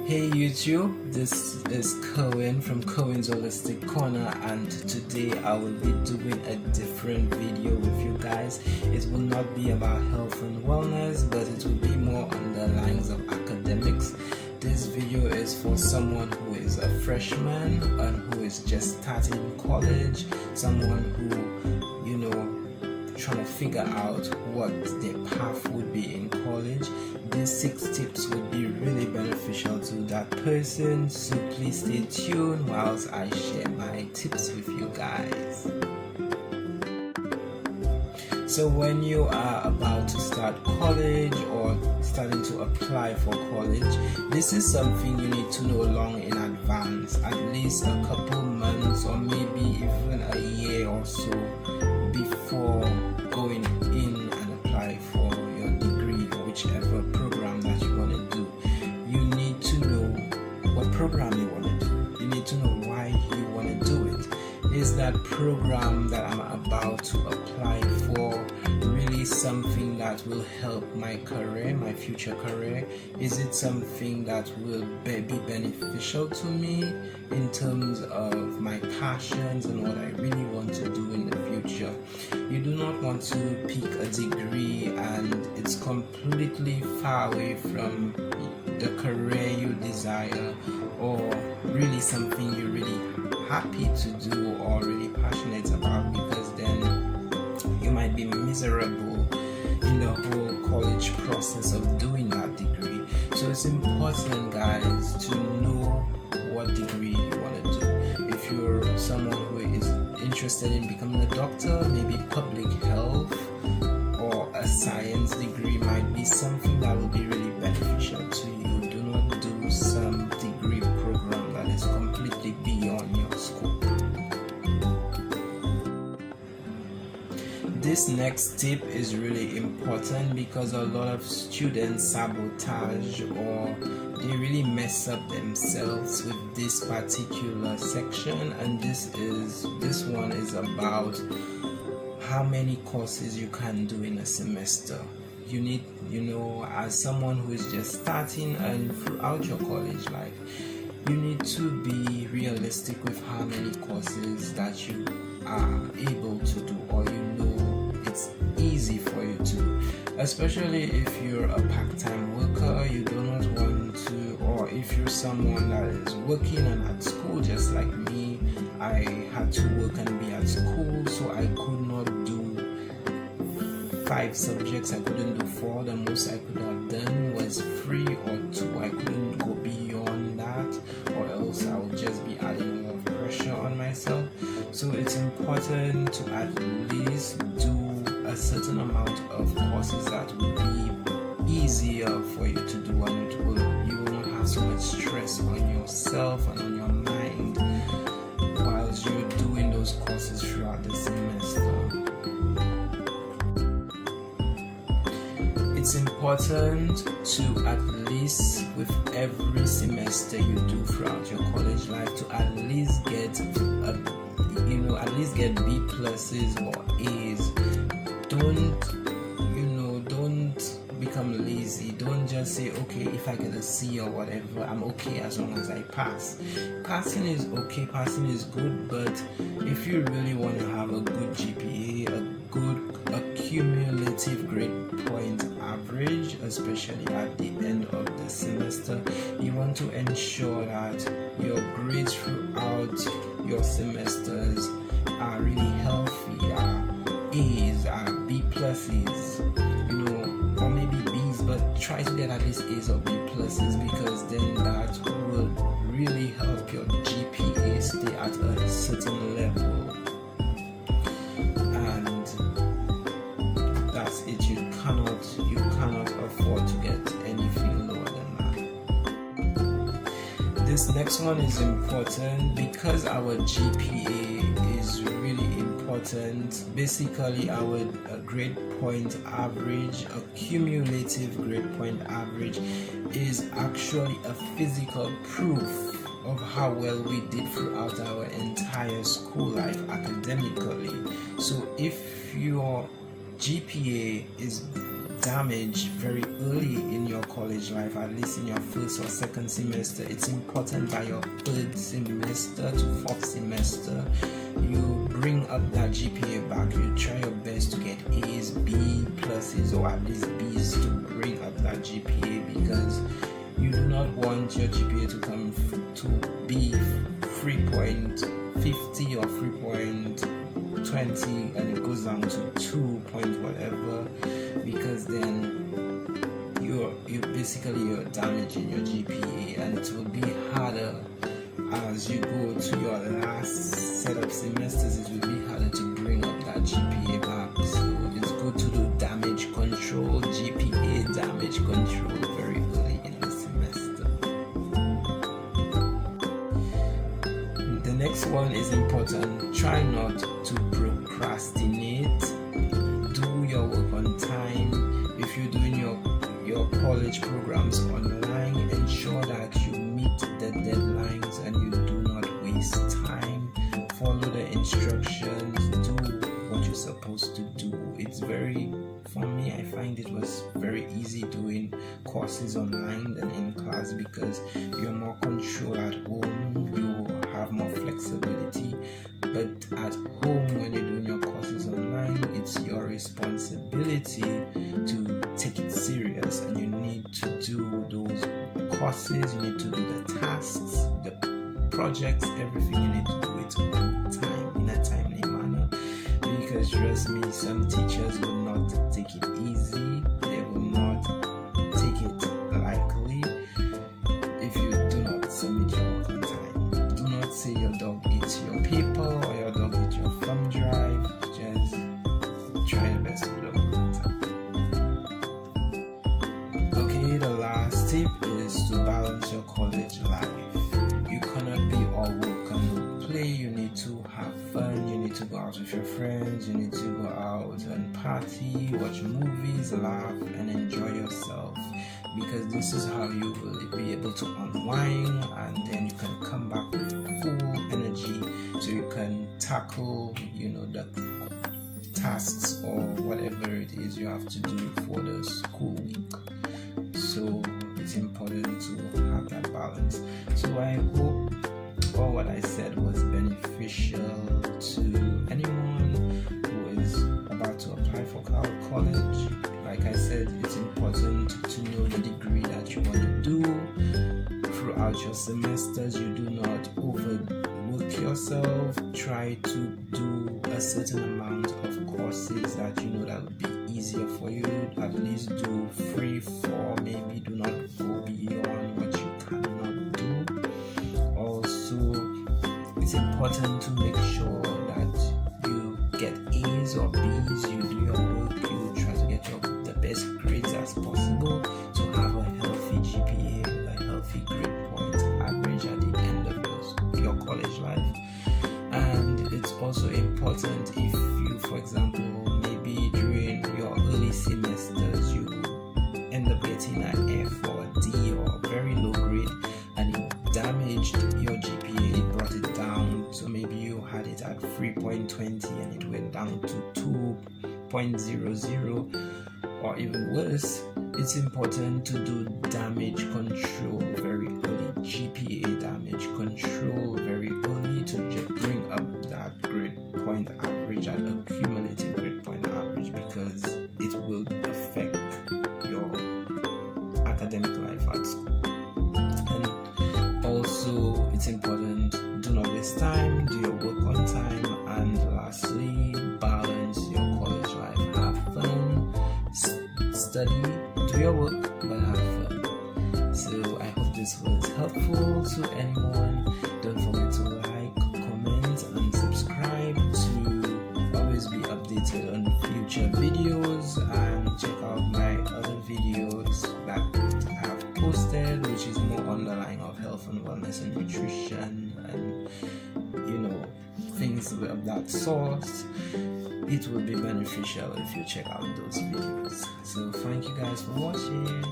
Hey YouTube, this is Cohen from Cohen's Holistic Corner, and today I will be doing a different video with you guys. It will not be about health and wellness, but it will be more on the lines of academics. This video is for someone who is a freshman and who is just starting college, someone who, trying to figure out what their path would be in college. These 6 tips would be really beneficial to that person, so please stay tuned whilst I share my tips with you guys. So when you are about to start college or starting to apply for college, this is something you need to know long in advance, at least a couple months or maybe even a year or so before going in and apply for your degree or whichever program that you want to do. You need to know what program you want to do. You need to know why you want to do it. Is that program that I'm about to apply for really something that will help my career, my future career? Is it something that will be beneficial to me in terms of my passions and what I really want to do in the future? You do not want to pick a degree and it's completely far away from the career you desire, or really something you're really happy to do or really passionate about, because then you might be miserable in the whole college process of doing that degree. So it's important, guys, to know what degree you want to do. If you're someone who is interested in becoming a doctor, maybe public health or a science degree might be something that will be really beneficial to you. Do not do some degree program that is completely beyond your scope. This next tip is really important because a lot of students sabotage or they really mess up themselves with this particular section, and this one is about how many courses you can do in a semester. You need, as someone who is just starting and throughout your college life, you need to be realistic with how many courses that you are able to do, or it's easy for you to do. Especially if you're a part-time worker, you do not want to, or if you're someone that is working and at school, just like me. I had to work and be at school, so I could not do 5 subjects. I couldn't do 4. The most I could have done was 3 or 2. I couldn't go beyond that, or else I would just be adding more pressure on myself. So it's important to at least do a certain amount of courses that will be easier for you to do, and you will not have so much stress on yourself and on your mind whilst you're doing those courses throughout the semester. It's important to at least with every semester you do throughout your college life to at least get B pluses or A's. Don't become lazy. Don't just say, okay, if I get a C or whatever, I'm okay as long as I pass. Passing is okay, passing is good, but if you really want to have a good GPA, a cumulative grade point average, especially at the end of the semester, you want to ensure that your grades throughout your semesters are really healthy, are A's, are B pluses, or maybe B's, but try to get at least A's or B pluses, because then that will really help your GPA stay at a certain level. And that's it. You cannot afford to get anything lower than that. This next one is important because our GPA is really important. Basically, our grade point average, a cumulative grade point average, is actually a physical proof of how well we did throughout our entire school life academically. So if your GPA is damage very early in your college life, at least in your first or second semester. It's important by your third semester to fourth semester you bring up that GPA back. You try your best to get A's, B pluses, or at least B's to bring up that GPA, because you do not want your GPA to come to be 3.50 or 3.20 and it goes down to 2 point whatever, because then you're damaging your GPA, and it will be harder as you go to your last set of semesters. It will be harder to bring up that GPA back. So it's good to do damage control, GPA damage control very early in the semester. The next one is important. Try not to procrastinate. Do your work on time. If you're doing your college programs online, ensure that you meet the deadlines and you do not waste time. Follow the instructions, do what you're supposed to do. For me, I find it was very easy doing courses online than in class, because you're more control at home, you have more flexibility. But at home, when you're doing your courses online, it's your responsibility to take it serious, and you need to do those courses, you need to do the tasks, the projects, everything. You need to do it on time, in a timely manner, because trust me, some teachers will not take it easy, they will not take it lightly if you do not submit your work on time. Do not say your dog eats your paper or your dog eats your thumb drive. Just try your best to do it on time. Okay, the last tip is to balance your college life. You cannot be all work and play. You need to have fun. You need to go out with your friends. You need to go out and party, watch movies, laugh, and enjoy yourself, because this is how you will be able to unwind, and then you can come back with full energy so you can tackle the tasks or whatever it is you have to do for the school week. So it's important to have that balance. So I hope all what I said was beneficial to anyone who is about to apply for college. Like I said, it's important to know the degree that you want to do throughout your semesters. You do not overwork yourself. Try to do a certain amount of courses that you know that would be easier for you. At least do 3, 4, maybe do not go beyond what you cannot do. Also, it's important to make sure that you get A's or B's, you do your work, you try to get the best grades as possible to have a healthy GPA, a healthy grade point average at the end of your college life. And it's also important if you, for example, maybe during your early semesters, you end up getting an F or a D or a very low grade, and it damaged your GPA, it brought it down. So maybe you had it at 3.20 and it went down to 2.00 or even worse. It's important to do damage control very early, GPA damage control very early, to bring up that grade point average at a cumulative grade point average, because it will affect your academic life at school. And also, it's important, do not waste time, do your work on time, and lastly, balance your college life. Have fun, study, do your work, but have fun. So I hope this was helpful to anyone. Don't forget to like, comment, and subscribe to always be updated on future videos, and check out my other videos that I have posted, which is more on the line of health and wellness and nutrition and things of that sort. It will be beneficial if you check out those videos. So thank you guys for watching.